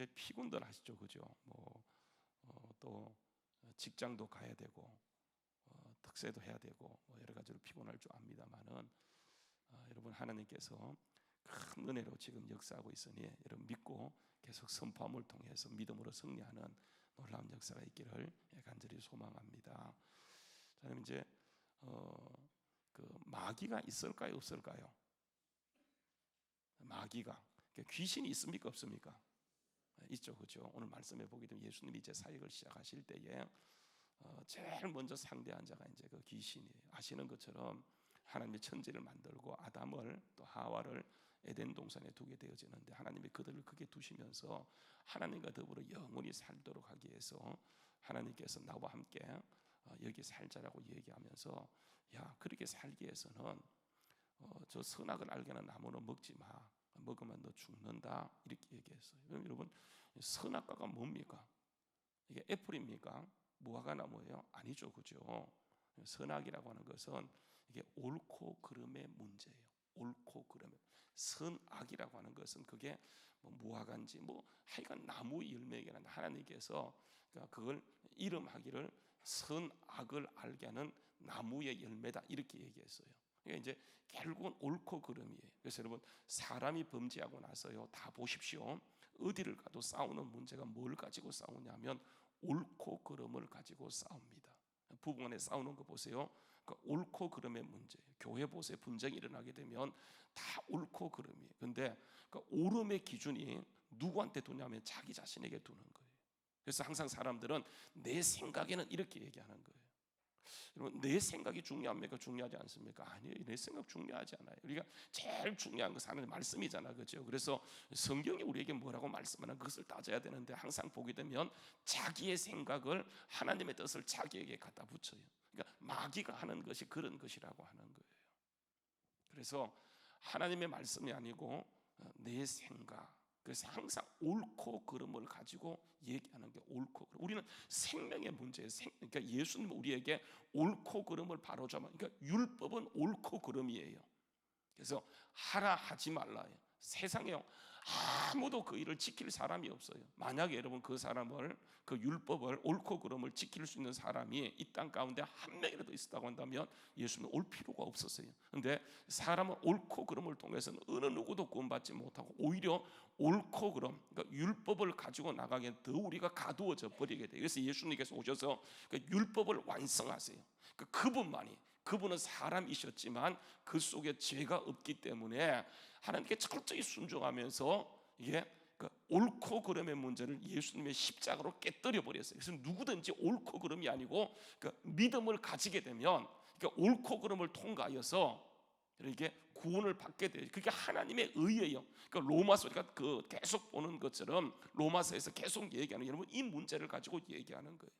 굉장히 피곤들 하시죠, 그죠? 또 직장도 가야 되고 특세도 해야 되고 여러 가지로 피곤할 줄 압니다만은 여러분, 하나님께서 큰 은혜로 지금 역사하고 있으니 여러분 믿고 계속 선포함을 통해서 믿음으로 승리하는 놀라운 역사가 있기를 간절히 소망합니다. 저는 이제 그 마귀가 있을까요, 없을까요? 마귀가, 귀신이 있습니까, 없습니까? 있죠, 그렇죠? 오늘 말씀해 보게 되면 예수님이 이제 사역을 시작하실 때에 제일 먼저 상대한 자가 이제 그 귀신이에요. 아시는 것처럼 하나님의 천지를 만들고 아담을 또 하와를 에덴 동산에 두게 되어지는데, 하나님이 그들을 거기에 두시면서 하나님과 더불어 영원히 살도록 하기 위해서 하나님께서 나와 함께 여기 살자라고 얘기하면서, 야, 그렇게 살기 위해서는 저 선악을 알게 하는 나무는 먹지 마. 먹으면 너 죽는다. 이렇게 얘기했어요. 여러분, 선악과가 뭡니까? 이게 애플입니까? 무화과 나무예요? 아니죠, 그죠? 선악이라고 하는 것은 이게 옳고 그름의 문제예요. 옳고 그름. 선악이라고 하는 것은 그게 무화과인지 하여간 나무 열매이긴 하나님께서 그걸 이름하기를 선악을 알게 하는 나무의 열매다 이렇게 얘기했어요. 그러니까 이제 결국은 옳고 그름이에요. 그래서 여러분, 사람이 범죄하고 나서요, 다 보십시오. 어디를 가도 싸우는 문제가 뭘 가지고 싸우냐면 옳고 그름을 가지고 싸웁니다. 부부간에 싸우는 거 보세요. 그러니까 옳고 그름의 문제예요. 교회 보세요. 분쟁이 일어나게 되면 다 옳고 그름이에요. 근데 그 옳음의 기준이 누구한테 두냐면 자기 자신에게 두는 거예요. 그래서 항상 사람들은 내 생각에는 이렇게 얘기하는 거예요. 여러분, 내 생각이 중요합니까? 중요하지 않습니까? 아니에요. 내 생각 중요하지 않아요. 우리가 제일 중요한 것은 하나님의 말씀이잖아, 그렇죠? 그래서 성경이 우리에게 뭐라고 말씀하나 그것을 따져야 되는데, 항상 보게 되면 자기의 생각을, 하나님의 뜻을 자기에게 갖다 붙여요. 그러니까 마귀가 하는 것이 그런 것이라고 하는 거예요. 그래서 하나님의 말씀이 아니고 내 생각, 그래서 항상 옳고 그름을 가지고 얘기하는 게 옳고 그름. 우리는 생명의 문제예요. 그러니까 예수님은 우리에게 옳고 그름을 바로잡아. 그러니까 율법은 옳고 그름이에요. 그래서 하라 하지 말라예요. 세상에 아무도 그 일을 지킬 사람이 없어요. 만약에 여러분 그 사람을, 그 율법을, 옳고 그름을 지킬 수 있는 사람이 이 땅 가운데 한 명이라도 있었다고 한다면 예수는 올 필요가 없었어요. 그런데 사람은 옳고 그름을 통해서는 어느 누구도 구원받지 못하고 오히려 옳고 그름, 그러니까 율법을 가지고 나가기엔 더 우리가 가두어져 버리게 돼요. 그래서 예수님께서 오셔서 그 율법을 완성하세요. 그분만이, 그분은 사람이셨지만 그 속에 죄가 없기 때문에 하나님께 철저히 순종하면서 이게 옳고 그름의 문제를 예수님의 십자가로 깨뜨려 버렸어요. 그래서 누구든지 옳고 그름이 아니고 믿음을 가지게 되면 옳고 그름을 통과하여서 이렇게 구원을 받게 돼요. 그게 하나님의 의예요. 로마서 우리가 계속 보는 것처럼 로마서에서 계속 얘기하는, 여러분, 이 문제를 가지고 얘기하는 거예요.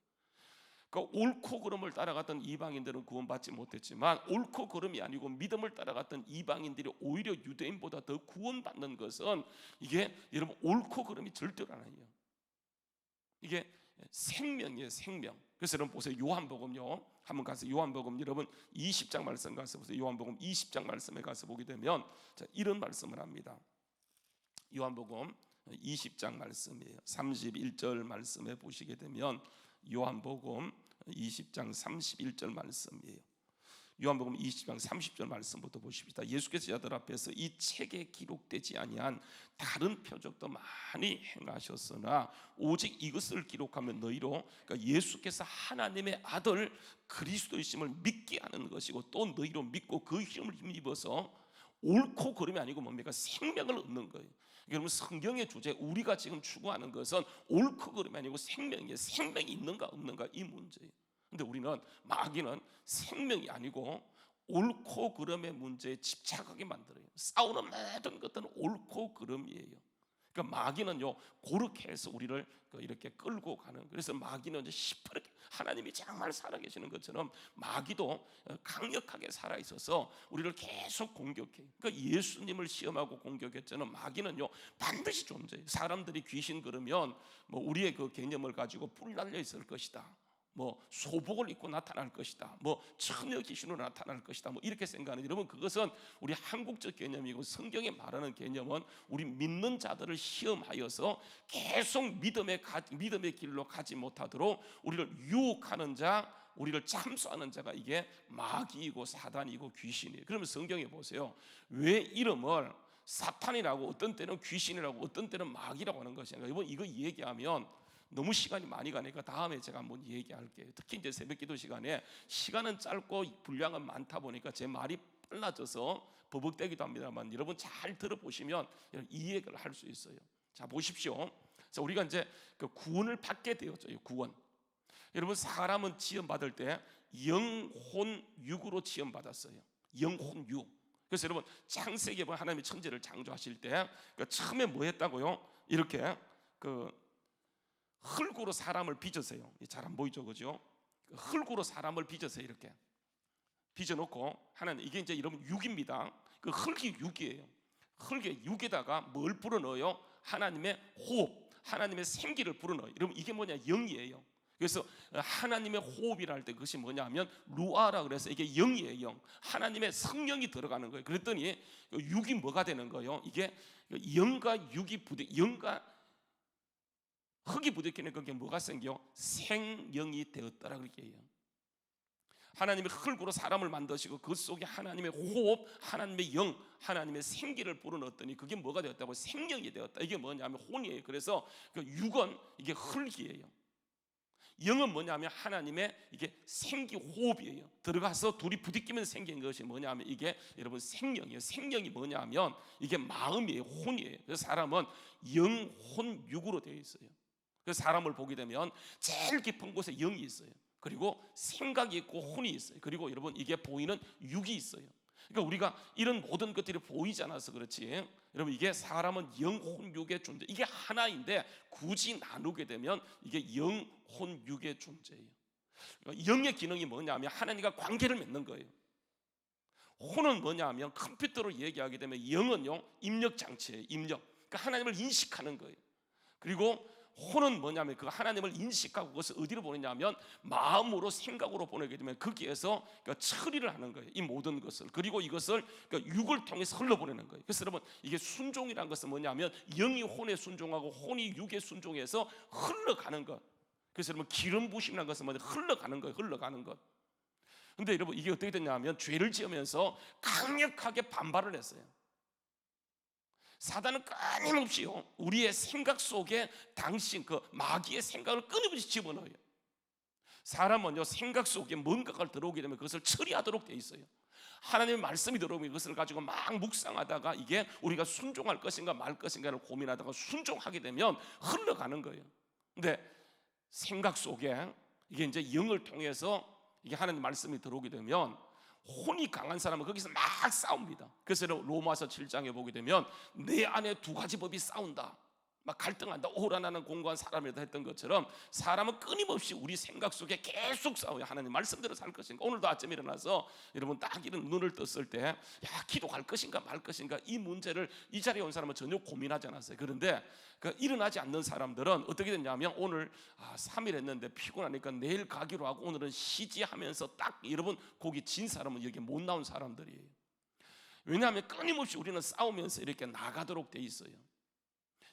옳고 그름을 따라갔던 이방인들은 구원받지 못했지만 옳고 그름이 아니고 믿음을 따라갔던 이방인들이 오히려 유대인보다 더 구원받는 것은 이게 여러분 옳고 그름이 절대로 아니에요. 이게 생명이에요, 생명. 그래서 여러분 보세요. 요한복음요. 한번 가서 요한복음 여러분 20장 말씀 가서 보세요. 요한복음 20장 말씀에 가서 보게 되면 이런 말씀을 합니다. 요한복음 20장 말씀이에요. 31절 말씀에 보시게 되면 요한복음 20장 31절 말씀이에요. 요한복음 20장 30절 말씀부터 보십시다. 예수께서 여들 앞에서 이 책에 기록되지 아니한 다른 표적도 많이 행하셨으나 오직 이것을 기록하면 너희로, 그러니까 예수께서 하나님의 아들 그리스도이심을 믿게 하는 것이고 또 너희로 믿고 그 힘을 힘입어서 옳고 그름이 아니고 뭡니까? 생명을 얻는 거예요. 여러분, 성경의 주제, 우리가 지금 추구하는 것은 옳고 그름이 아니고 생명이에요. 생명이 있는가 없는가 이 문제예요. 근데 우리는, 마귀는 생명이 아니고 옳고 그름의 문제에 집착하게 만들어요. 싸우는 모든 것들은 옳고 그름이에요. 그러니까 마귀는요, 그렇게 해서 우리를 이렇게 끌고 가는. 그래서 마귀는 이제 시퍼렇게, 하나님이 정말 살아계시는 것처럼 마귀도 강력하게 살아 있어서 우리를 계속 공격해요. 그러니까 예수님을 시험하고 공격했잖아요. 마귀는요 반드시 존재해요. 사람들이 귀신 그러면 우리의 그 개념을 가지고 뿔 날려 있을 것이다. 뭐 소복을 입고 나타날 것이다, 뭐 처녀 귀신으로 나타날 것이다, 뭐 이렇게 생각하는, 여러분 그것은 우리 한국적 개념이고 성경에 말하는 개념은 우리 믿는 자들을 시험하여서 계속 믿음의 길로 가지 못하도록 우리를 유혹하는 자, 우리를 참수하는 자가 이게 마귀이고 사단이고 귀신이에요. 그러면 성경에 보세요. 왜 이름을 사탄이라고, 어떤 때는 귀신이라고, 어떤 때는 마귀라고 하는 것인가? 여러분 이거 얘기하면 너무 시간이 많이 가니까 다음에 제가 한번 얘기할게요. 특히 이제 새벽기도 시간에 시간은 짧고 분량은 많다 보니까 제 말이 빨라져서 버벅대기도 합니다만 여러분 잘 들어보시면 이해를 할 수 있어요. 자 보십시오. 자, 우리가 이제 그 구원을 받게 되었죠. 구원. 여러분 사람은 지음 받을 때 영혼 육으로 지음 받았어요. 영혼 육. 그래서 여러분 창세기에 보면 하나님이 천지를 창조하실 때 처음에 뭐 했다고요? 이렇게 그 흙으로 사람을 빚으세요. 잘 안 보이죠, 그죠? 흙으로 사람을 빚으세요. 이렇게 빚어놓고 하나님, 이게 이제 여러분 육입니다. 그 흙이 육이에요. 흙의 육에다가 뭘 불어넣어요? 하나님의 호흡, 하나님의 생기를 불어넣어요. 여러분 이게 뭐냐? 영이에요. 그래서 하나님의 호흡이라 할 때 그것이 뭐냐면 루아라 그래서 이게 영이에요. 영. 하나님의 성령이 들어가는 거예요. 그랬더니 육이 뭐가 되는 거예요? 이게 영과 육이 영과 흙이 부딪히는 그게 뭐가 생겨? 생영이 되었더라 그렇게 해요. 하나님이 흙으로 사람을 만드시고 그 속에 하나님의 호흡, 하나님의 영, 하나님의 생기를 불어넣었더니 그게 뭐가 되었다고? 생명이 되었다. 이게 뭐냐면 혼이에요. 그래서 그 육은 이게 흙이에요. 영은 뭐냐면 하나님의 이게 생기 호흡이에요. 들어가서 둘이 부딪히면 생긴 것이 뭐냐면 이게 여러분 생명이에요. 생명이 뭐냐면 이게 마음이에요. 혼이에요. 그래서 사람은 영, 혼, 육으로 되어 있어요. 그래서 사람을 보게 되면 제일 깊은 곳에 영이 있어요. 그리고 생각이 있고 혼이 있어요. 그리고 여러분 이게 보이는 육이 있어요. 그러니까 우리가 이런 모든 것들이 보이지 않아서 그렇지, 여러분 이게 사람은 영, 혼, 육의 존재, 이게 하나인데 굳이 나누게 되면 이게 영, 혼, 육의 존재예요. 그러니까 영의 기능이 뭐냐면 하나님과 관계를 맺는 거예요. 혼은 뭐냐면 컴퓨터로 얘기하게 되면 영은요 입력 장치예요. 입력. 그러니까 하나님을 인식하는 거예요. 그리고 혼은 뭐냐면 그 하나님을 인식하고 그것을 어디로 보내냐면 마음으로, 생각으로 보내게 되면 거기에서 처리를 하는 거예요. 이 모든 것을. 그리고 이것을 육을 통해서 흘러보내는 거예요. 그래서 여러분 이게 순종이라는 것은 뭐냐면 영이 혼에 순종하고 혼이 육에 순종해서 흘러가는 것. 그래서 여러분 기름 부심이라는 것은 뭐냐? 흘러가는 거예요. 흘러가는 것. 근데 여러분 이게 어떻게 됐냐면 죄를 지으면서 강력하게 반발을 했어요. 사단은 끊임없이요 우리의 생각 속에 당신 그 마귀의 생각을 끊임없이 집어넣어요. 사람은요 생각 속에 뭔가가 들어오게 되면 그것을 처리하도록 돼 있어요. 하나님의 말씀이 들어오면 그것을 가지고 막 묵상하다가 이게 우리가 순종할 것인가 말 것인가를 고민하다가 순종하게 되면 흘러가는 거예요. 근데 생각 속에 이게 이제 영을 통해서 이게 하나님 말씀이 들어오게 되면 혼이 강한 사람은 거기서 막 싸웁니다. 그래서 로마서 7장에 보게 되면 내 안에 두 가지 법이 싸운다, 막 갈등한다. 오라나는 공고한 사람이다 했던 것처럼 사람은 끊임없이 우리 생각 속에 계속 싸워요. 하나님 말씀대로 살 것인가. 오늘도 아침에 일어나서 여러분 딱 이런 눈을 떴을 때 야 기도할 것인가 말 것인가 이 문제를 이 자리에 온 사람은 전혀 고민하지 않았어요. 그런데 그 일어나지 않는 사람들은 어떻게 됐냐면 오늘 3일 했는데 피곤하니까 내일 가기로 하고 오늘은 쉬지 하면서 딱 여러분 거기 진 사람은 여기 못 나온 사람들이에요. 왜냐하면 끊임없이 우리는 싸우면서 이렇게 나가도록 돼 있어요.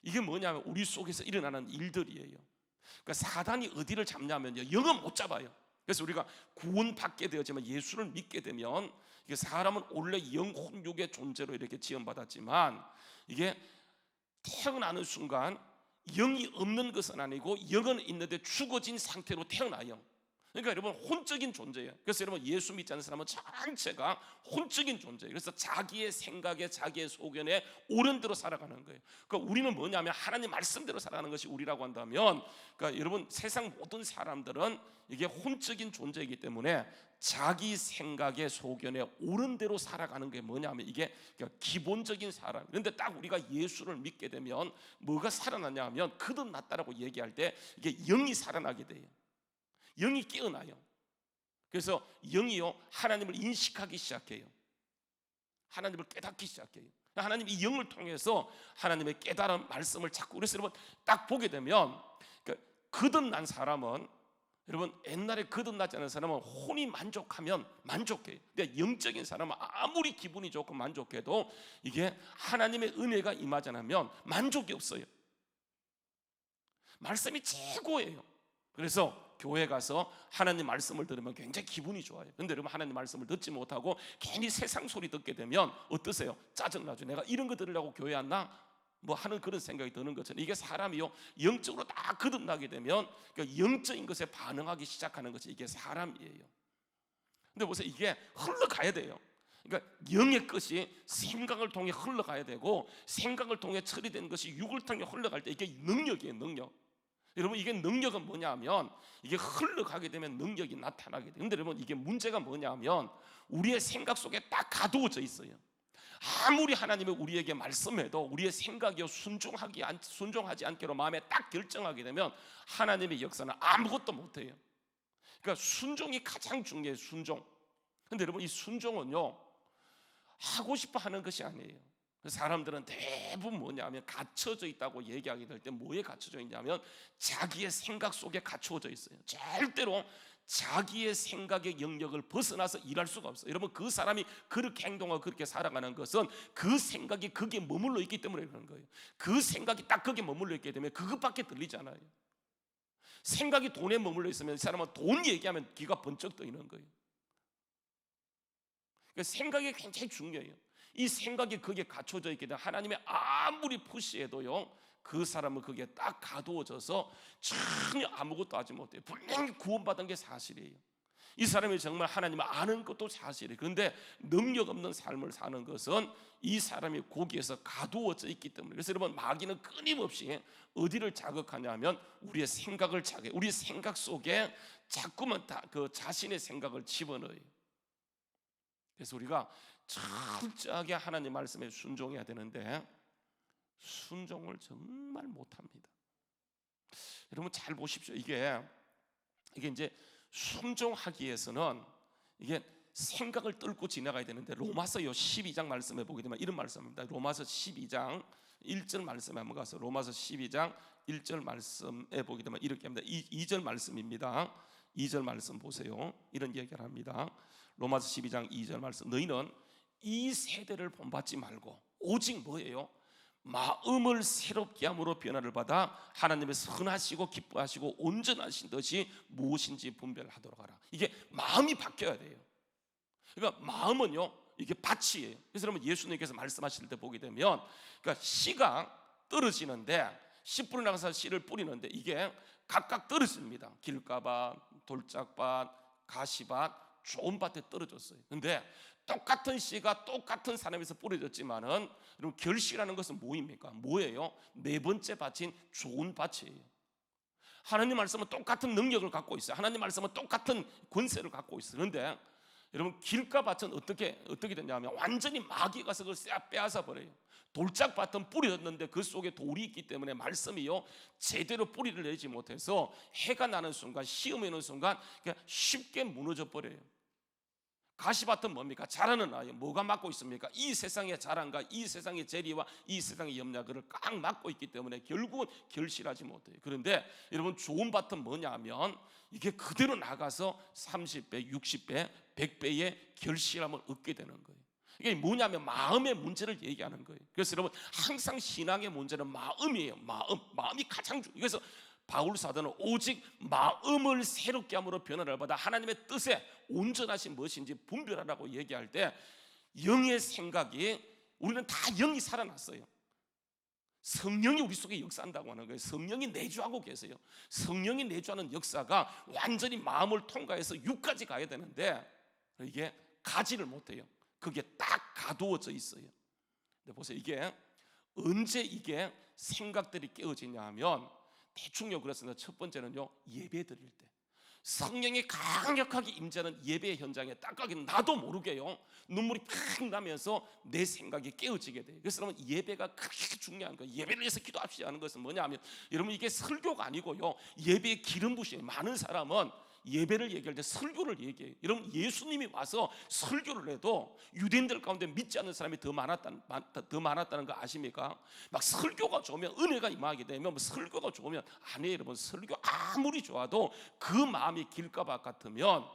이게 뭐냐면 우리 속에서 일어나는 일들이에요. 그러니까 사단이 어디를 잡냐면요 영은 못 잡아요. 그래서 우리가 구원받게 되었지만 예수를 믿게 되면 이게 사람은 원래 영혼 육의 존재로 이렇게 지음받았지만 이게 태어나는 순간 영이 없는 것은 아니고 영은 있는데 죽어진 상태로 태어나요. 그러니까 여러분 혼적인 존재예요. 그래서 여러분 예수 믿지 않는 사람은 전체가 혼적인 존재예요. 그래서 자기의 생각에 자기의 소견에 옳은 대로 살아가는 거예요. 그러니까 우리는 뭐냐면 하나님 말씀대로 살아가는 것이 우리라고 한다면, 그러니까 여러분 세상 모든 사람들은 이게 혼적인 존재이기 때문에 자기 생각에 소견에 옳은 대로 살아가는 게 뭐냐면 이게 기본적인 사람. 그런데 딱 우리가 예수를 믿게 되면 뭐가 살아나냐 하면 거듭났다라고 얘기할 때 이게 영이 살아나게 돼요. 영이 깨어나요. 그래서 영이요 하나님을 인식하기 시작해요. 하나님을 깨닫기 시작해요. 하나님 이 영을 통해서 하나님의 깨달은 말씀을 찾고, 그래서 여러분 딱 보게 되면 거듭난 사람은 여러분, 옛날에 거듭나지 않은 사람은 혼이 만족하면 만족해요. 근데 영적인 사람은 아무리 기분이 좋고 만족해도 이게 하나님의 은혜가 임하지 않으면 만족이 없어요. 말씀이 최고예요. 그래서 교회 가서 하나님 말씀을 들으면 굉장히 기분이 좋아요. 근데 여러분, 하나님 말씀을 듣지 못하고 괜히 세상 소리 듣게 되면 어떠세요? 짜증나죠. 내가 이런 거 들으려고 교회 왔나? 뭐 하는 그런 생각이 드는 것처럼, 이게 사람이요, 영적으로 다 거듭나게 되면 그러니까 영적인 것에 반응하기 시작하는 것이 이게 사람이에요. 근데 보세요, 이게 흘러가야 돼요. 그러니까 영의 것이 생각을 통해 흘러가야 되고, 생각을 통해 처리되는 것이 육을 통해 흘러갈 때 이게 능력이에요. 능력. 여러분, 이게 능력은 뭐냐면 이게 흘러가게 되면 능력이 나타나게 돼요. 근데 여러분, 이게 문제가 뭐냐면 우리의 생각 속에 딱 가두어져 있어요. 아무리 하나님이 우리에게 말씀해도 우리의 생각이요, 순종하지 않기로 마음에 딱 결정하게 되면 하나님의 역사는 아무것도 못해요. 그러니까 순종이 가장 중요해요. 순종. 근데 여러분, 이 순종은요, 하고 싶어 하는 것이 아니에요. 사람들은 대부분 뭐냐면 갇혀져 있다고 얘기하게 될 때 뭐에 갇혀져 있냐면 자기의 생각 속에 갇혀져 있어요. 절대로 자기의 생각의 영역을 벗어나서 일할 수가 없어요. 여러분, 그 사람이 그렇게 행동하고 그렇게 살아가는 것은 그 생각이 거기에 머물러 있기 때문에 그런 거예요. 그 생각이 딱 거기에 머물러 있기 때문에 그것밖에 들리잖아요. 생각이 돈에 머물러 있으면 이 사람은 돈 얘기하면 귀가 번쩍 뜨이는 거예요. 그러니까 생각이 굉장히 중요해요. 이 생각이 거기에 갇혀져 있게 되면 하나님이 아무리 푸시해도요, 그 사람은 거기에 딱 가두어져서 전혀 아무것도 하지 못해요. 분명히 구원받은 게 사실이에요. 이 사람이 정말 하나님을 아는 것도 사실이에요. 그런데 능력 없는 삶을 사는 것은 이 사람이 거기에서 가두어져 있기 때문에. 그래서 여러분, 마귀는 끊임없이 어디를 자극하냐면 우리의 생각을 자극해. 우리 생각 속에 자꾸만 그 자신의 생각을 집어넣어요. 그래서 우리가 철저하게 하나님 말씀에 순종해야 되는데 순종을 정말 못합니다. 여러분, 잘 보십시오. 이게 이제 순종하기 위해서는 이게 생각을 뚫고 지나가야 되는데, 로마서 12장 말씀에 보게 되면 이런 말씀입니다. 로마서 12장 1절 말씀에 한번 가서 로마서 12장 1절 말씀에 보게 되면 이렇게 합니다. 2절 말씀입니다. 2절 말씀 보세요. 이런 얘기를 합니다. 로마서 12장 2절 말씀. 너희는 이 세대를 본받지 말고 오직 뭐예요? 마음을 새롭게 함으로 변화를 받아 하나님의 선하시고 기뻐하시고 온전하신 뜻이 무엇인지 분별하도록 하라. 이게 마음이 바뀌어야 돼요. 그러니까 마음은요, 이게 밭이에요. 그래서 여러분, 예수님께서 말씀하실 때 보게 되면, 그러니까 씨가 떨어지는데 씨 뿌리 나가서 씨를 뿌리는데 이게 각각 떨어집니다. 길가밭, 돌짝밭, 가시밭, 좋은 밭에 떨어졌어요. 근데 똑같은 씨가 똑같은 사람에서 뿌려졌지만은, 여러분, 결실하는 것은 뭐입니까? 뭐예요? 네 번째 밭인 좋은 밭이에요. 하나님 말씀은 똑같은 능력을 갖고 있어요. 하나님 말씀은 똑같은 권세를 갖고 있어요. 그런데 여러분, 길가밭은 어떻게 됐냐면 완전히 마귀가 그걸 빼앗아 버려요. 돌짝밭은 뿌려졌는데 그 속에 돌이 있기 때문에 말씀이요, 제대로 뿌리를 내지 못해서 해가 나는 순간, 시험이 오는 순간 그냥 쉽게 무너져 버려요. 가시밭은 뭡니까? 자라는 아이, 뭐가 막고 있습니까? 이 세상의 자랑과 이 세상의 재리와 이 세상의 염려를 꽉 막고 있기 때문에 결국은 결실하지 못해요. 그런데 여러분, 좋은 밭은 뭐냐면 이게 그대로 나가서 30배, 60배, 100배의 결실함을 얻게 되는 거예요. 이게 뭐냐면 마음의 문제를 얘기하는 거예요. 그래서 여러분, 항상 신앙의 문제는 마음이에요. 마음이 가장 중요해요. 그래서 바울 사도는 오직 마음을 새롭게 함으로 변화를 받아 하나님의 뜻에 온전하신 무엇인지 분별하라고 얘기할 때, 영의 생각이, 우리는 다 영이 살아났어요. 성령이 우리 속에 역사한다고 하는 거예요. 성령이 내주하고 계세요. 성령이 내주하는 역사가 완전히 마음을 통과해서 육까지 가야 되는데 이게 가지를 못해요. 그게 딱 가두어져 있어요. 근데 보세요, 이게 언제 이게 생각들이 깨어지냐 하면, 대충요, 그렇습니다. 첫 번째는요, 예배 드릴 때 성령이 강력하게 임재하는 예배 현장에 딱 가긴 나도 모르게요, 눈물이 팍 나면서 내 생각이 깨어지게 돼요. 그래서 여러분, 예배가 그렇게 중요한 거예요. 예배를 위해서 기도합시다 하는 것은 뭐냐 하면, 여러분, 이게 설교가 아니고요, 예배의 기름 부심이에요. 많은 사람은 예배를 얘기할 때 설교를 얘기해요. 여러분 예수님이 와서 설교를 해도 유대인들 가운데 믿지 않는 사람이 더 많았다는 거 아십니까? 막 설교가 좋으면 은혜가 임하게 되면 뭐 설교가 좋으면 아니에요. 여러분 설교 아무리 좋아도 그 마음이 길가밭 같으면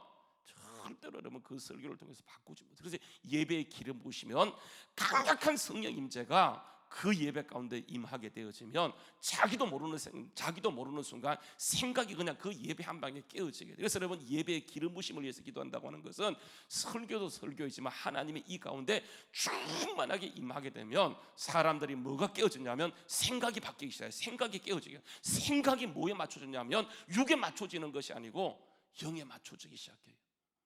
절대로 여러분 그 설교를 통해서 바꾸지 못해요. 그래서 예배의 기름 부으시면 강력한 성령 임재가 그 예배 가운데 임하게 되어지면 자기도 모르는 순간 생각이 그냥 그 예배 한 방에 깨어지게 돼요. 그래서 여러분 예배의 기름 부심을 위해서 기도한다고 하는 것은 설교도 설교이지만 하나님의 이 가운데 충만하게 임하게 되면 사람들이 뭐가 깨어지냐면 생각이 바뀌기 시작해요. 생각이 깨어지게. 생각이 뭐에 맞춰지냐면 육에 맞춰지는 것이 아니고 영에 맞춰지기 시작해요.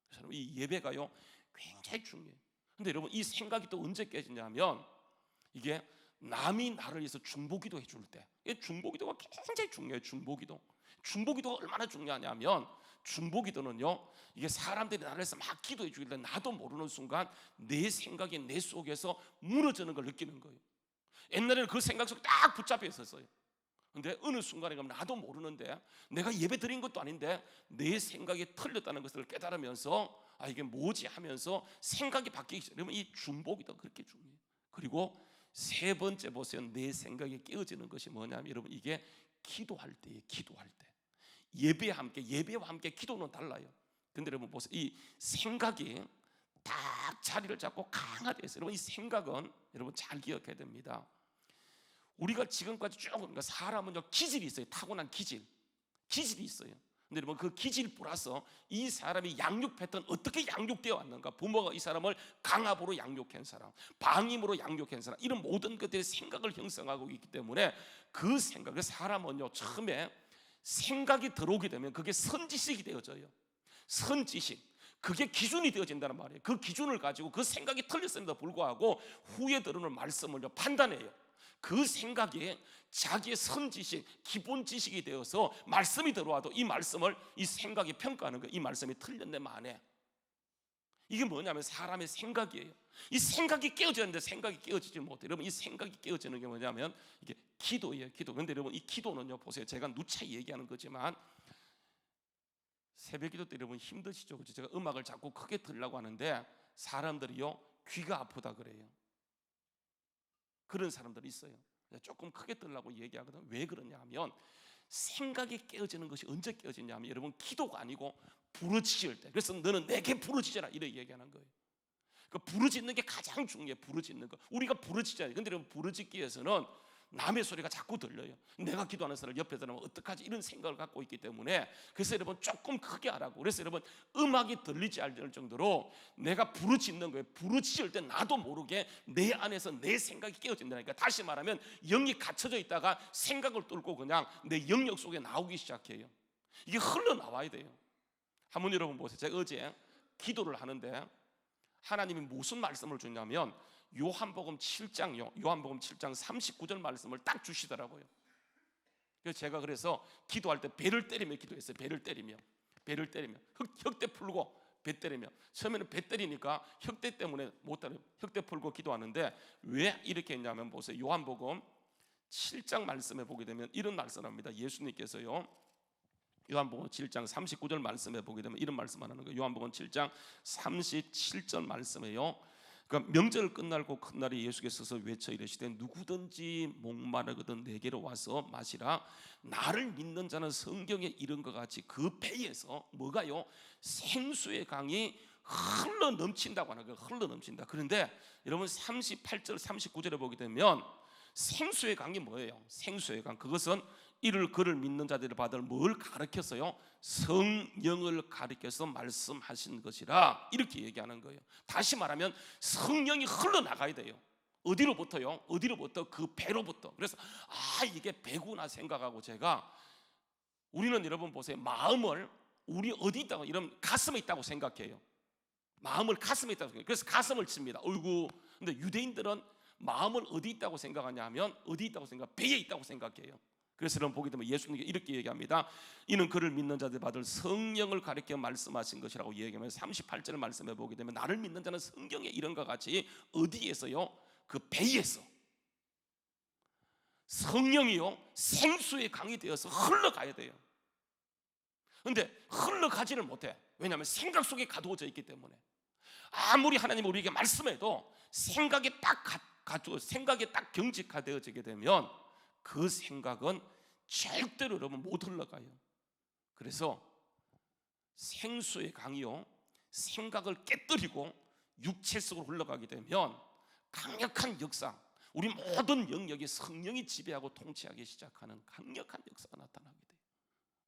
그래서 이 예배가요 굉장히 중요해요. 근데 여러분 이 생각이 또 언제 깨지냐면 이게 남이 나를 위해서 중보기도 해줄 때, 중보기도가 굉장히 중요해요. 중보기도가 얼마나 중요하냐면 중보기도는요 이게 사람들이 나를 위해서 막 기도해 주길 때 나도 모르는 순간 내 생각이 내 속에서 무너지는 걸 느끼는 거예요. 옛날에는 그 생각 속에 딱 붙잡혀 있었어요. 근데 어느 순간에 가면 나도 모르는데 내가 예배 드린 것도 아닌데 내 생각이 틀렸다는 것을 깨달으면서 아 이게 뭐지 하면서 생각이 바뀌기 시작해요. 그러면 이 중보기도가 그렇게 중요해요. 그리고 세 번째 보세요. 내 생각이 깨어지는 것이 뭐냐면 여러분 이게 기도할 때예요. 기도할 때 예배와 함께 기도는 달라요. 근데 여러분 보세요. 이 생각이 딱 자리를 잡고 강하게 있어요. 여러분 이 생각은 여러분 잘 기억해야 됩니다. 우리가 지금까지 쭉 그러니까 사람은요 기질이 있어요. 타고난 기질이 있어요. 근데 여러분 그 기질 플러스 이 사람이 양육 패턴 어떻게 양육되어 왔는가, 부모가 이 사람을 강압으로 양육한 사람, 방임으로 양육한 사람, 이런 모든 것들이 생각을 형성하고 있기 때문에 그 생각을 사람은요 처음에 생각이 들어오게 되면 그게 선지식이 되어져요. 선지식 그게 기준이 되어진다는 말이에요. 그 기준을 가지고 그 생각이 틀렸음에도 불구하고 후에 들어오는 말씀을요 판단해요. 그 생각이 자기의 선지식, 기본 지식이 되어서 말씀이 들어와도 이 말씀을 이 생각이 평가하는 거예요. 이 말씀이 틀렸네 마네. 이게 뭐냐면 사람의 생각이에요. 이 생각이 깨어지는데 생각이 깨어지지 못해요. 여러분 이 생각이 깨어지는 게 뭐냐면 이게 기도예요. 기도. 근데 여러분 이 기도는요 보세요. 제가 누차 얘기하는 거지만 새벽 기도 때 여러분 힘드시죠? 그렇죠? 제가 음악을 자꾸 크게 들으려고 하는데 사람들이요 귀가 아프다 그래요. 그런 사람들이 있어요. 조금 크게 들으려고 얘기하거든. 왜 그러냐 하면 생각이 깨어지는 것이 언제 깨어지냐면 여러분 기도가 아니고 부르짖을 때. 그래서 너는 내게 부르짖어라 이렇게 얘기하는 거예요. 그 부르짖는 게 가장 중요해요. 부르짖는 거. 우리가 부르짖어야 돼요. 근데 여러분 부르짖기 위해서는 남의 소리가 자꾸 들려요. 내가 기도하는 사람 옆에 들으면 어떡하지 이런 생각을 갖고 있기 때문에 그래서 여러분 조금 크게 하라고. 그래서 여러분 음악이 들리지 않을 정도로 내가 부르짖는 거예요. 부르짖을 때 나도 모르게 내 안에서 내 생각이 깨어진다니까. 다시 말하면 영이 갇혀져 있다가 생각을 뚫고 그냥 내 영역 속에 나오기 시작해요. 이게 흘러나와야 돼요. 한번 여러분 보세요. 제가 어제 기도를 하는데 하나님이 무슨 말씀을 주냐면 요한복음 7장요. 요한복음 7장 39절 말씀을 딱 주시더라고요. 그래서 제가 그래서 기도할 때 배를 때리며 기도했어요. 배를 때리며 혁대 풀고 배 때리며. 처음에는 배 때리니까 혁대 때문에 못 따라요. 혁대 풀고 기도하는데 왜 이렇게 했냐면 보세요. 요한복음 7장 말씀에 보게 되면 이런 말씀합니다. 예수님께서요 요한복음 7장 39절 말씀에 보게 되면 이런 말씀을 하는 거예요. 요한복음 7장 37절 말씀에요. 그러니까 명절 끝날고 큰 날에 예수께서 외쳐 이르시되 누구든지 목마르거든 내게로 와서 마시라. 나를 믿는 자는 성경에 이른 것 같이 그 배에서 뭐가요? 생수의 강이 흘러 넘친다고 하는 거예요. 흘러 넘친다. 그런데 여러분 38절 39절에 보게 되면 생수의 강이 뭐예요? 생수의 강 그것은 이를 그를 믿는 자들을 받을 뭘 가르쳤어요? 성령을 가르쳐서 말씀하신 것이라 이렇게 얘기하는 거예요. 다시 말하면 성령이 흘러나가야 돼요. 어디로부터요? 어디로부터? 그 배로부터. 그래서 이게 배구나 생각하고 제가 우리는 여러분 보세요. 마음을 우리 어디 있다고 이런 가슴에 있다고 생각해요. 마음을 가슴에 있다고 생각해요. 그래서 가슴을 칩니다. 어이구. 근데 유대인들은 마음을 어디 있다고 생각하냐면 어디 있다고 생각? 배에 있다고 생각해요. 그래서 여러분 보게 되면 예수님이 이렇게 얘기합니다. 이는 그를 믿는 자들 받을 성령을 가리켜 말씀하신 것이라고 얘기하면 38절 말씀해 보게 되면 나를 믿는 자는 성경에 이런 것 같이 어디에서요? 그 배에서 성령이요 생수의 강이 되어서 흘러가야 돼요. 근데 흘러가지를 못해. 왜냐하면 생각 속에 가두어져 있기 때문에. 아무리 하나님이 우리에게 말씀해도 생각이 딱 경직화되어지게 되면 그 생각은 절대로 여러분 못 흘러가요. 그래서 생수의 강이요, 생각을 깨뜨리고 육체 속으로 흘러가게 되면 강력한 역사, 우리 모든 영역이 성령이 지배하고 통치하기 시작하는 강력한 역사가 나타나게 돼요.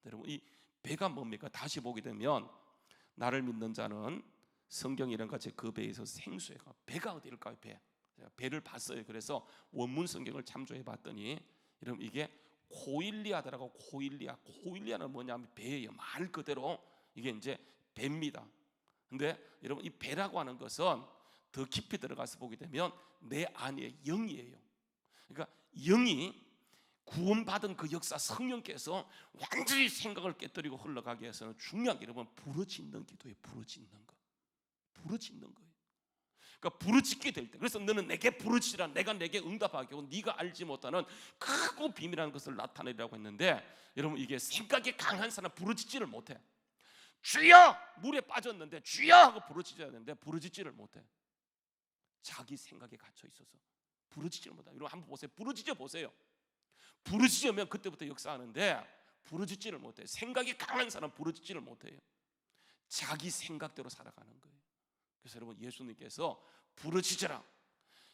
여러분, 이 배가 뭡니까? 다시 보게 되면 나를 믿는 자는 성경이 이런 같이 그 배에서 생수에 가. 배가 어디일까요? 배. 제가 배를 봤어요. 그래서 원문 성경을 참조해 봤더니 여러분 이게 코일리아더라고. 코일리아는 뭐냐면 배예요. 말 그대로 이게 이제 배입니다. 근데 여러분 이 배라고 하는 것은 더 깊이 들어가서 보게 되면 내 안에 영이에요. 그러니까 영이 구원받은 그 역사, 성령께서 완전히 생각을 깨뜨리고 흘러가게 해서는 중요한 게 여러분 부르짖는 기도예요. 부르짖는 거예요. 그러니까 부르짖게 될 때, 그래서 너는 내게 부르짖으라, 내가 내게 응답하게 하고 네가 알지 못하는 크고 비밀한 것을 나타내리라고 했는데, 여러분 이게 생각이 강한 사람 부르짖지를 못해. 주여! 물에 빠졌는데 주여! 하고 부르짖어야 되는데 부르짖지를 못해. 자기 생각에 갇혀 있어서 부르짖지를 못해. 여러분 한번 보세요. 부르짖어 보세요. 부르짖으면 그때부터 역사하는데 부르짖지를 못해. 생각이 강한 사람 부르짖지를 못해요. 자기 생각대로 살아가는 거예요. 그래서 여러분 예수님께서 부르짖으라.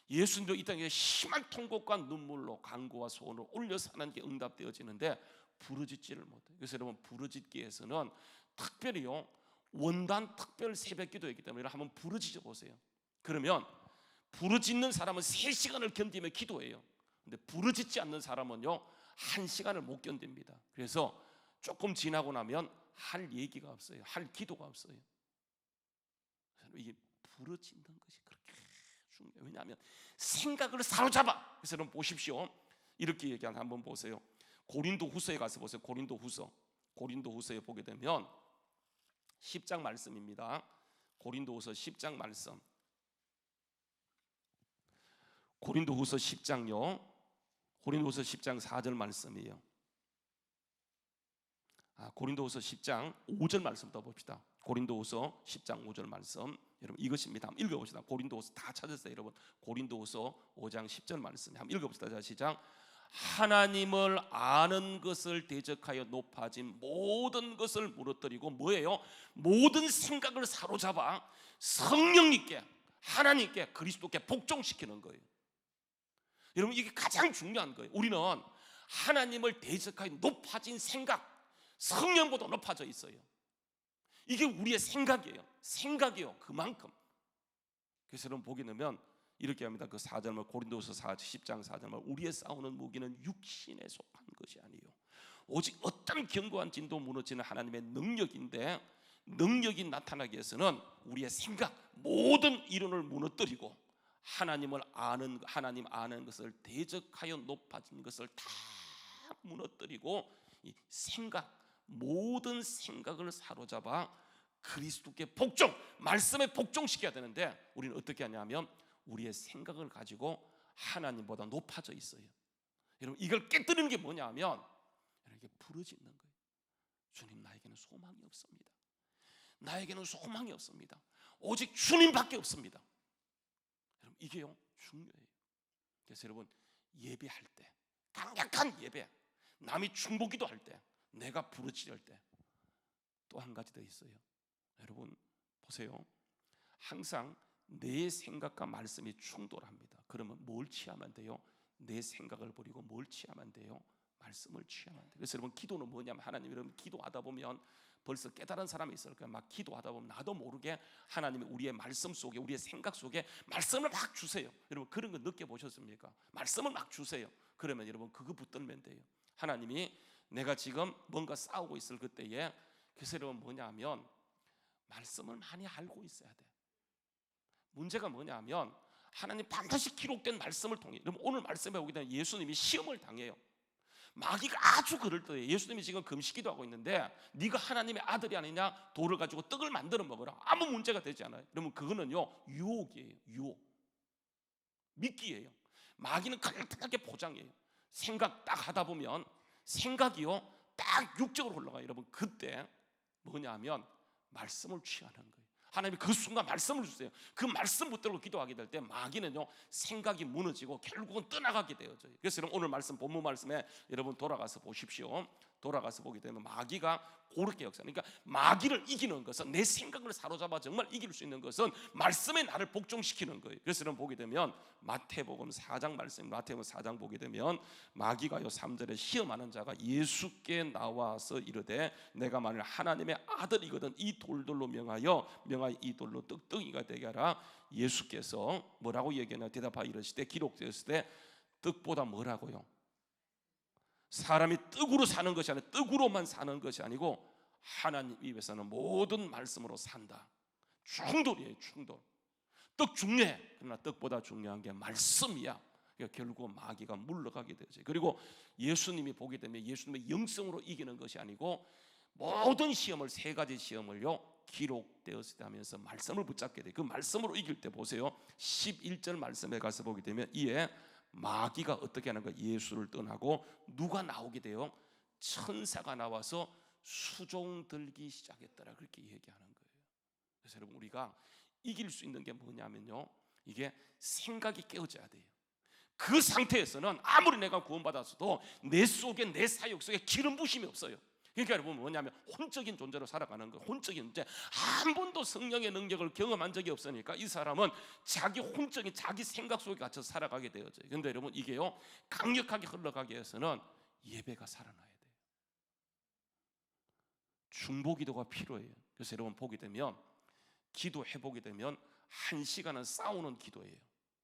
예수님도 이 땅에 심한 통곡과 눈물로 간구와 소원을 올려서 하나님께 응답되어지는데 부르짖지를 못해요. 그래서 여러분 부르짖기 위해서는 특별히요 원단 특별 새벽기도이기 때문에 한번 부르짖어 보세요. 그러면 부르짖는 사람은 3시간을 견디며 기도해요. 근데 부르짖지 않는 사람은요 1시간을 못 견딥니다. 그래서 조금 지나고 나면 할 얘기가 없어요. 할 기도가 없어요. 이게 부르짖는 것이 그렇게 중요해요. 왜냐하면 생각을 사로잡아. 그래서 여러분 보십시오. 이렇게 얘기하는 한번 보세요. 고린도 후서에 가서 보세요. 고린도 후서에 보게 되면 10장 말씀입니다. 고린도 후서 10장 말씀. 고린도 후서 10장요. 고린도 후서 10장 4절 말씀이에요. 고린도 후서 10장 5절 말씀부터 봅시다. 고린도 후서 10장 5절 말씀. 여러분 이것입니다. 한번 읽어봅시다. 고린도 후서 다 찾았어요. 여러분 고린도 후서 5장 10절 말씀 한번 읽어봅시다. 자 시작. 하나님을 아는 것을 대적하여 높아진 모든 것을 무너뜨리고 뭐예요? 모든 생각을 사로잡아 성령님께, 하나님께, 그리스도께 복종시키는 거예요. 여러분 이게 가장 중요한 거예요. 우리는 하나님을 대적하여 높아진 생각, 성령보다 높아져 있어요. 이게 우리의 생각이에요. 그만큼. 그래서 여러분 보게 되면 이렇게 합니다. 그 4절말 고린도후서 10장 4절말 우리의 싸우는 무기는 육신에 속한 것이 아니요 오직 어떤 견고한 진도 무너지는 하나님의 능력인데, 능력이 나타나기 위해서는 우리의 생각, 모든 이론을 무너뜨리고 하나님 아는 것을 대적하여 높아진 것을 다 무너뜨리고 이 생각, 모든 생각을 사로잡아 그리스도께 복종, 말씀에 복종시켜야 되는데 우리는 어떻게 하냐면 우리의 생각을 가지고 하나님보다 높아져 있어요. 여러분 이걸 깨뜨리는 게 뭐냐면 이렇게 부르짖는 거예요. 주님 나에게는 소망이 없습니다. 나에게는 소망이 없습니다. 오직 주님밖에 없습니다. 여러분 이게요 중요해요. 그래서 여러분 예배할 때, 강력한 예배, 남이 중보기도 할 때, 내가 부르짖을 때 또 한 가지 더 있어요. 여러분 보세요. 항상 내 생각과 말씀이 충돌합니다. 그러면 뭘 취하면 돼요? 내 생각을 버리고 뭘 취하면 돼요? 말씀을 취하면 돼요. 그래서 여러분 기도는 뭐냐면 하나님, 여러분 기도하다 보면 벌써 깨달은 사람이 있을 거예요. 막 기도하다 보면 나도 모르게 하나님이 우리의 말씀 속에, 우리의 생각 속에 말씀을 막 주세요. 여러분 그런 거 느껴보셨습니까? 말씀을 막 주세요. 그러면 여러분 그거 붙들면 돼요. 하나님이 내가 지금 뭔가 싸우고 있을 그때에, 그래서 여러분 뭐냐면 말씀을 많이 알고 있어야 돼. 문제가 뭐냐면 하나님 반드시 기록된 말씀을 통해, 여러분 오늘 말씀에 보게 되면 예수님이 시험을 당해요. 마귀가 아주 그럴 때 예수님이 지금 금식기도 하고 있는데 네가 하나님의 아들이 아니냐, 돌을 가지고 떡을 만들어 먹어라. 아무 문제가 되지 않아요. 여러분 그거는요 유혹이에요. 유혹, 미끼예요. 마귀는 간단하게 포장해요. 생각 딱 하다 보면 생각이요 딱 육적으로 올라가요. 여러분 그때 뭐냐면 말씀을 취하는 거예요. 하나님이 그 순간 말씀을 주세요. 그 말씀 붙들고 기도하게 될 때 마귀는요 생각이 무너지고 결국은 떠나가게 되어져요. 그래서 여러분 오늘 말씀 본문 말씀에 여러분 돌아가서 보십시오. 돌아가서 보게 되면 마귀가 그렇게 역사하는, 그러니까 마귀를 이기는 것은, 내 생각을 사로잡아 정말 이길 수 있는 것은 말씀에 나를 복종시키는 거예요. 그래서 여러분 보게 되면 마태복음 4장 말씀, 마태복음 4장 보게 되면 마귀가요 3절에 시험하는 자가 예수께 나와서 이르되 내가 만일 하나님의 아들이거든 이 돌들로 명하여 이 돌로 떡덩이가 되게 하라. 예수께서 뭐라고 얘기하냐 대답하여 이르시되 기록되었을 때 떡보다 뭐라고요? 사람이 떡으로 사는 것이 아니라 떡으로만 사는 것이 아니고 하나님 입에서는 모든 말씀으로 산다. 충돌이에요. 충돌. 떡 중요해. 그러나 떡보다 중요한 게 말씀이야. 그러니까 결국 마귀가 물러가게 되죠. 그리고 예수님이 보게 되면 예수님의 영성으로 이기는 것이 아니고 모든 시험을, 세 가지 시험을요 기록되었을 때 하면서 말씀을 붙잡게 돼. 그 말씀으로 이길 때 보세요. 11절 말씀에 가서 보게 되면 이에 마귀가 어떻게 하는 거예요? 예수를 떠나고 누가 나오게 돼요? 천사가 나와서 수종 들기 시작했더라. 그렇게 얘기하는 거예요. 그래서 여러분 우리가 이길 수 있는 게 뭐냐면요, 이게 생각이 깨어져야 돼요. 그 상태에서는 아무리 내가 구원받았어도 내 속에, 내 사역 속에 기름 부심이 없어요. 그러니까 여러분 뭐냐면 혼적인 존재로 살아가는 거. 혼적인 존재, 한 번도 성령의 능력을 경험한 적이 없으니까 이 사람은 자기 혼적인 자기 생각 속에 갇혀서 살아가게 되어져요. 그런데 여러분 이게요 강력하게 흘러가기 위해서는 예배가 살아나야 돼요. 중보기도가 필요해요. 그래서 여러분 보게 되면 기도해보게 되면 1시간은 싸우는 기도예요.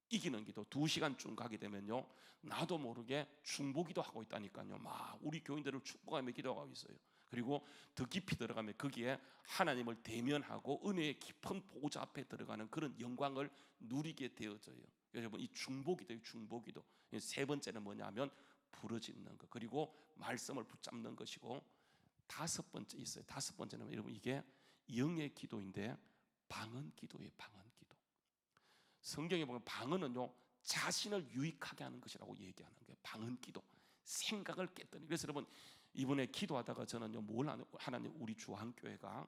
이기는 기도. 2시간쯤 가게 되면요 나도 모르게 중보기도 하고 있다니까요. 막 우리 교인들을 축복하며 기도하고 있어요. 그리고 더 깊이 들어가면 거기에 하나님을 대면하고 은혜의 깊은 보좌 앞에 들어가는 그런 영광을 누리게 되어져요. 여러분 이 중보기도예요. 중보기도. 세 번째는 뭐냐면 부르짖는 것, 그리고 말씀을 붙잡는 것이고, 다섯 번째 있어요. 다섯 번째는 여러분 이게 영의 기도인데 방언 기도예요. 방언 기도. 성경에 보면 방언은요 자신을 유익하게 하는 것이라고 얘기하는 거예요. 방언 기도, 생각을 깼더니. 그래서 여러분 이번에 기도하다가 저는요 뭘 하나님, 우리 주한교회가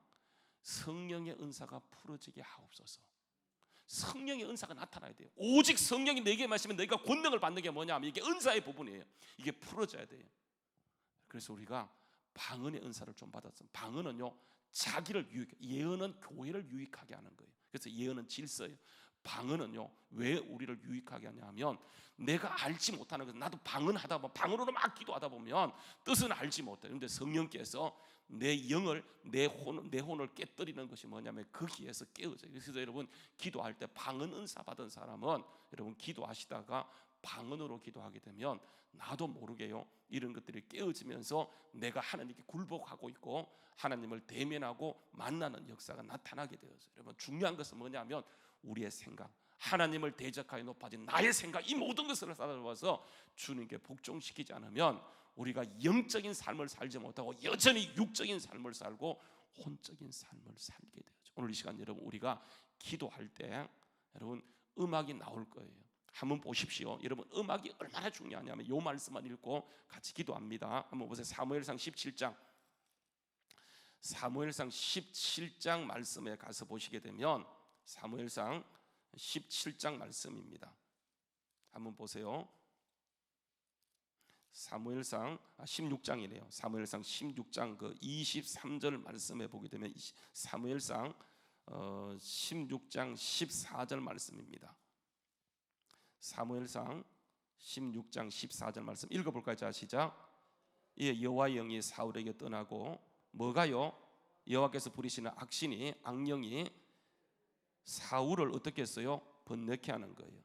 성령의 은사가 풀어지게 하옵소서. 성령의 은사가 나타나야 돼요. 오직 성령이 내게 마시면 너희가 권능을 받는 게 뭐냐면 이게 은사의 부분이에요. 이게 풀어져야 돼요. 그래서 우리가 방언의 은사를 좀 받았어요. 방언은요 자기를 예언은 교회를 유익하게 하는 거예요. 그래서 예언은 질서예요. 방언은요 왜 우리를 유익하게 하냐면 내가 알지 못하는 것, 나도 방언하다 보면, 방언으로 막 기도하다 보면 뜻은 알지 못해요. 그런데 성령께서 내 영을, 내 혼을 깨뜨리는 것이 뭐냐면 거기에서 깨어져요. 그래서 여러분 기도할 때 방언 은사 받은 사람은 여러분 기도하시다가 방언으로 기도하게 되면 나도 모르게요 이런 것들이 깨어지면서 내가 하나님께 굴복하고 있고 하나님을 대면하고 만나는 역사가 나타나게 되어서, 여러분 중요한 것은 뭐냐면 우리의 생각, 하나님을 대적하여 높아진 나의 생각, 이 모든 것을 쌓아서 주님께 복종시키지 않으면 우리가 영적인 삶을 살지 못하고 여전히 육적인 삶을 살고 혼적인 삶을 살게 되죠. 오늘 이 시간 여러분 우리가 기도할 때 여러분 음악이 나올 거예요. 한번 보십시오. 여러분 음악이 얼마나 중요하냐면 이 말씀만 읽고 같이 기도합니다. 한번 보세요. 사무엘상 17장, 사무엘상 17장 말씀에 가서 보시게 되면 사무엘상 17장 말씀입니다. 한번 보세요. 사무엘상 16장이네요. 사무엘상 16장 그 23절 말씀에 보게 되면 사무엘상 16장 14절 말씀입니다. 사무엘상 16장 14절 말씀 읽어볼까요? 자 시작. 예, 여호와의 영이 사울에게 떠나고 뭐가요? 여호와께서 부리시는 악신이, 악령이 사울을 어떻게 했어요? 번뇌케 하는 거예요.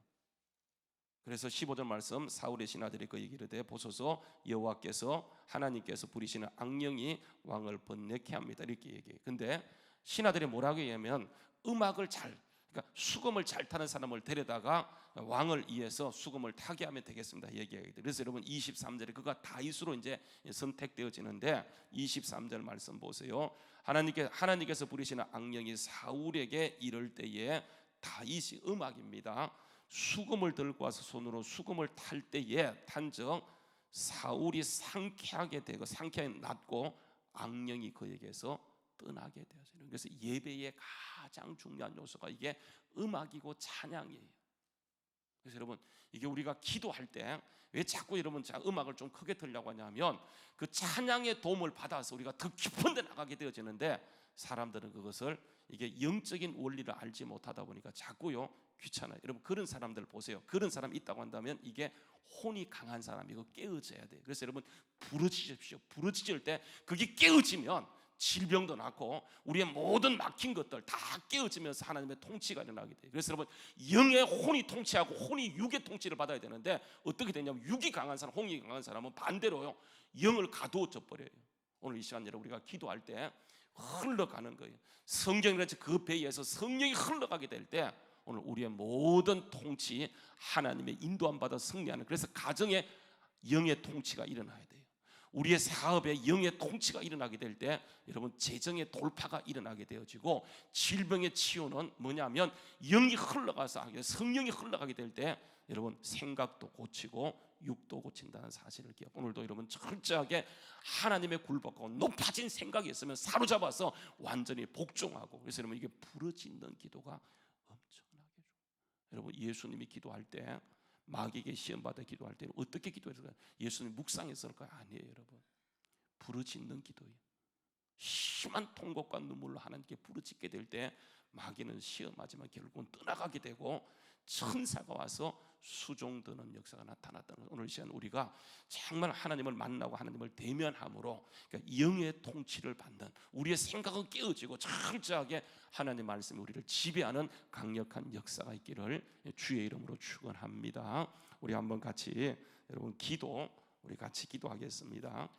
그래서 15절 말씀, 사울의 신하들이 그에게 이르되 보소서 여호와께서, 하나님께서 부리시는 악령이 왕을 번뇌케 합니다. 이렇게 얘기해요. 근데 신하들이 뭐라고 얘기하면 음악을 잘, 그러니까 수금을 잘 타는 사람을 데려다가 왕을 위해서 수금을 타게 하면 되겠습니다. 얘기하게 돼요. 그래서 여러분 23절에 그가 다윗으로 이제 선택되어지는데 23절 말씀 보세요. 하나님께서 부리시는 악령이 사울에게 이를 때에 다윗이 음악입니다. 수금을 들고 와서 손으로 수금을 탈 때에 탄즉 사울이 상쾌하게 되고 상쾌하게 낫고 악령이 그에게서 떠나게 되어져요. 그래서 예배의 가장 중요한 요소가 이게 음악이고 찬양이에요. 그래서 여러분, 이게 우리가 기도할 때 왜 자꾸 여러분 음악을 좀 크게 들려고 하냐면 그 찬양의 도움을 받아서 우리가 더 깊은 데 나가게 되어지는데, 사람들은 그것을 이게 영적인 원리를 알지 못하다 보니까 자꾸요 귀찮아요. 여러분, 그런 사람들 보세요. 그런 사람이 있다고 한다면 이게 혼이 강한 사람이고 깨어져야 돼요. 그래서 여러분, 부르짖으십시오. 부르짖을 때 그게 깨어지면 질병도 낫고 우리의 모든 막힌 것들 다 깨어지면서 하나님의 통치가 일어나게 돼요. 그래서 여러분, 영의 혼이 통치하고 혼이 육의 통치를 받아야 되는데 어떻게 되냐면, 육이 강한 사람, 혼이 강한 사람은 반대로요 영을 가두어져 버려요. 오늘 이 시간 여러분, 우리가 기도할 때 흘러가는 거예요. 성경이라든지 그 배에서 성령이 흘러가게 될 때 오늘 우리의 모든 통치, 하나님의 인도함 받아 승리하는, 그래서 가정에 영의 통치가 일어나야 돼요. 우리의 사업에 영의 통치가 일어나게 될 때 여러분, 재정의 돌파가 일어나게 되어지고, 질병의 치유는 뭐냐면 영이 흘러가서, 성령이 흘러가게 될 때 여러분, 생각도 고치고 육도 고친다는 사실을 기억. 오늘도 여러분 철저하게 하나님의 굴복하고 높아진 생각이 있으면 사로잡아서 완전히 복종하고, 그래서 여러분, 이게 부르짖는 기도가 엄청나게 좋아요. 여러분, 예수님이 기도할 때, 마귀에게 시험받아 기도할 때는 어떻게 기도했을까요? 예수님 묵상했을까요? 아니에요. 여러분, 부르짖는 기도예요. 심한 통곡과 눈물로 하나님께 부르짖게 될 때 마귀는 시험하지만 결국은 떠나가게 되고 천사가 와서 수종드는 역사가 나타났다는, 오늘 이 시간 우리가 정말 하나님을 만나고 하나님을 대면함으로, 그러니까 영의 통치를 받는, 우리의 생각은 깨어지고 철저하게 하나님 말씀이 우리를 지배하는 강력한 역사가 있기를 주의 이름으로 축원합니다. 우리 한번 같이 여러분 우리 같이 기도하겠습니다.